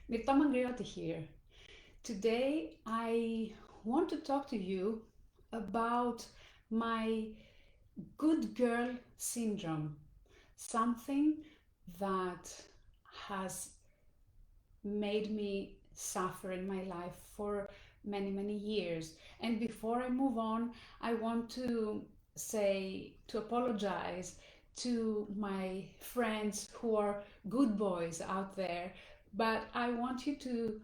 Mirta Mangriotti here. Today I want to talk to you about my good girl syndrome, something that has made me suffer in my life for many years. And before I move on, I want to apologize to my friends who are good boys out there, but I want you to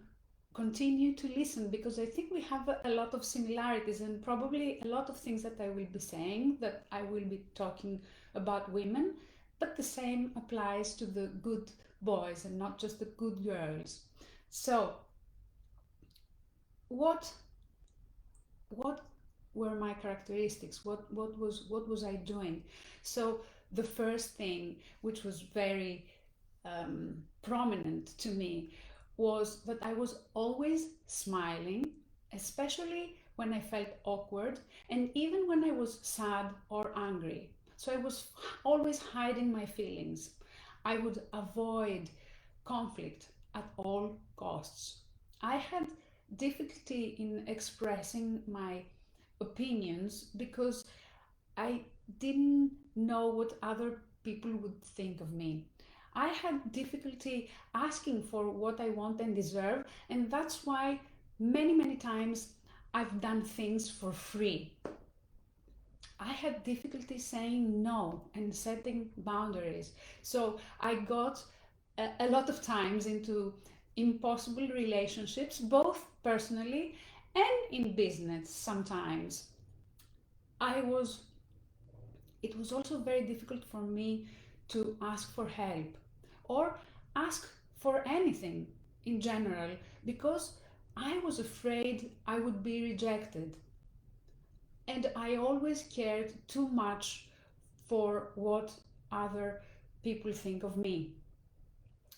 continue to listen because I think we have a lot of similarities and probably a lot of things that I will be saying, that I will be talking about women, but the same applies to the good boys and not just the good girls. So, what what were my characteristics? What was I doing? So the first thing, which was very prominent to me, was that I was always smiling, especially when I felt awkward and even when I was sad or angry. So I was always hiding my feelings. I would avoid conflict at all costs. I had difficulty in expressing my opinions because I didn't know what other people would think of me. I had difficulty asking for what I want and deserve, and that's why many times I've done things for free. I had difficulty saying no and setting boundaries. So I got a lot of times into impossible relationships, both personally and in business sometimes. I was it was also very difficult for me to ask for help or ask for anything in general because I was afraid I would be rejected. And I always cared too much for what other people think of me.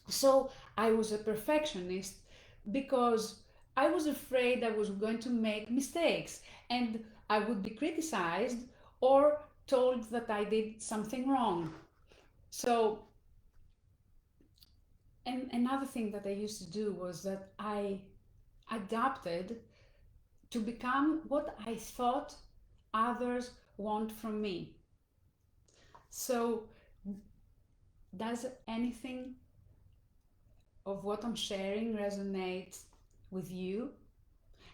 So I was a perfectionist because I was afraid I was going to make mistakes and I would be criticized or told that I did something wrong. So, and another thing that I used to do was that I adapted to become what I thought others want from me. So, does anything of what I'm sharing resonate with you?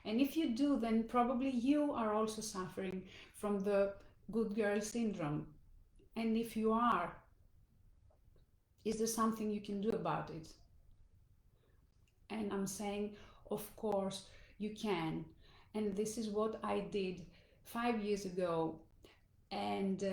And if you do, then probably you are also suffering from the good girl syndrome. And if you are, is there something you can do about it? And I'm saying, of course, you can. And this is what I did 5 years ago. And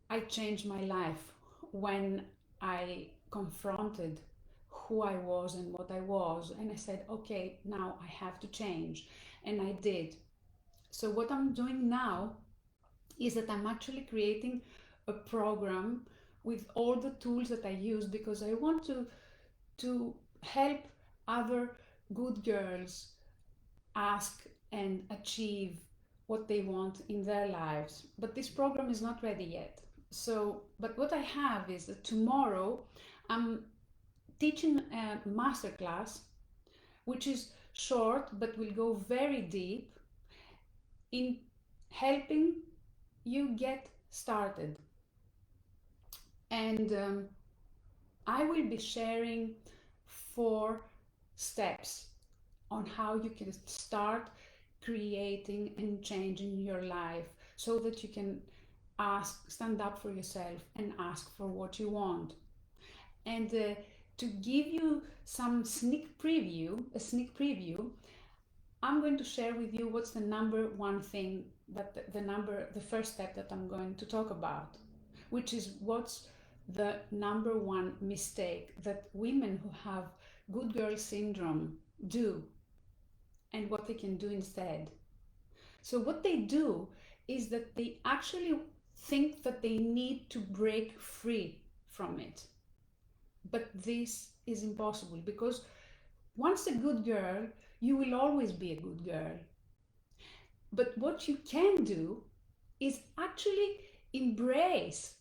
I changed my life when I confronted who I was and what I was. And I said, okay, now I have to change. And I did. So, what I'm doing now is that I'm actually creating a program with all the tools that I use because I want to help other good girls ask and achieve what they want in their lives. But this program is not ready yet. So, but what I have is that tomorrow I'm teaching a masterclass, which is short but will go very deep in helping you get started. And I will be sharing 4 steps on how you can start creating and changing your life so that you can stand up for yourself and ask for what you want. And to give you some a sneak preview, I'm going to share with you what's the number one thing that the first step that I'm going to talk about, which is what's the number one mistake that women who have good girl syndrome do and what they can do instead. So, what they do is that they actually think that they need to break free from it. But this is impossible because once a good girl, you will always be a good girl. But what you can do is actually embrace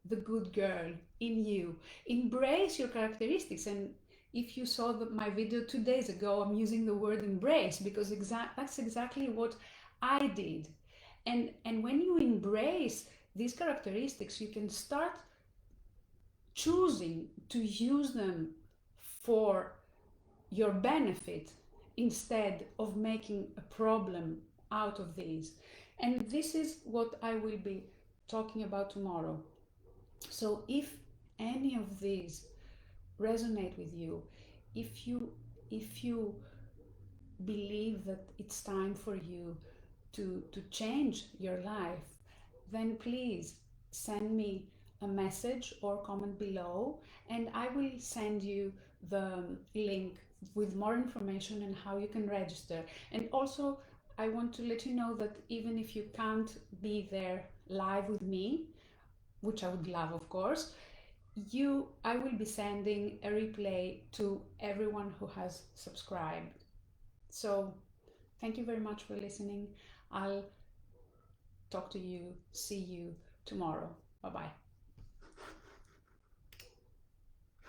the good girl in you, embrace your characteristics, and if you saw my video 2 days ago, I'm using the word embrace because that's exactly what I did. And when you embrace these characteristics, you can start choosing to use them for your benefit instead of making a problem out of these. And this is what I will be talking about tomorrow. So if any of these resonate with you, if you believe that it's time for you to change your life, then please send me a message or comment below, and I will send you the link with more information on how you can register. And also, I want to let you know that even if you can't be there live with me, which I would love, of course, I will be sending a replay to everyone who has subscribed. So thank you very much for listening. I'll talk to you, see you tomorrow. Bye bye.